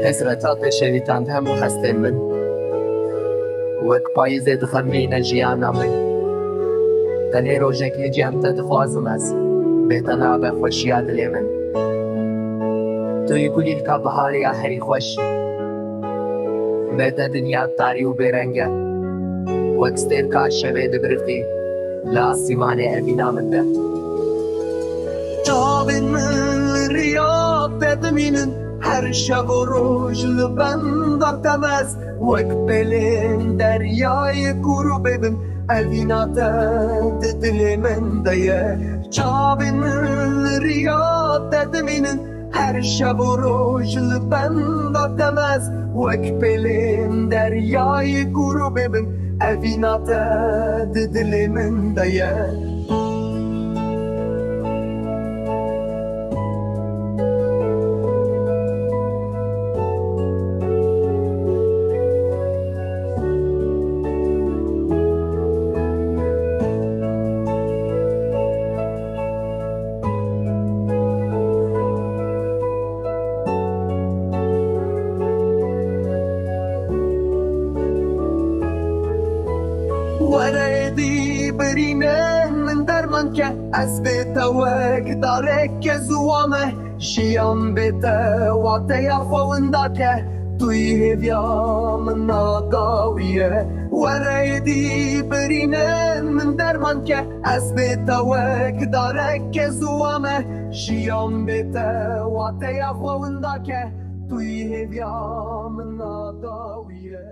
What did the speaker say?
Hesreta te şewitand hemû hestên min, wek payîzê dixemilîne jiyana min. Tenê rojek li cem te dixwazim ez, bêta nabe xweşiya dilê min. Tu yî kulîlka biharê ya herî xweş, benda dinya tarî û bêrenge, wek stêrka şevê dibiriqî, li asîmanê evîna min. Çavên min riya te dimînin, her şev û roj li benda temez, wek pêlên deryayê kurûbê bin, evîna te di dilê min de ye. Çavên min riya te dimînin, her şev û roj li benda temez, wek pêlên deryayê kurûbê bin, evîna te di dilê min de ye. Warê dibiriqî min derman ke, ez bête wek dareke ziwa me, jiyan bête wateya xewinda ke, tu yî hêviya min nagawiye. Warê dibiriqî min derman ke, ez bête wek dareke ziwa me, jiyan bête wateya xewinda ke, tu yî hêviya min nagawiye.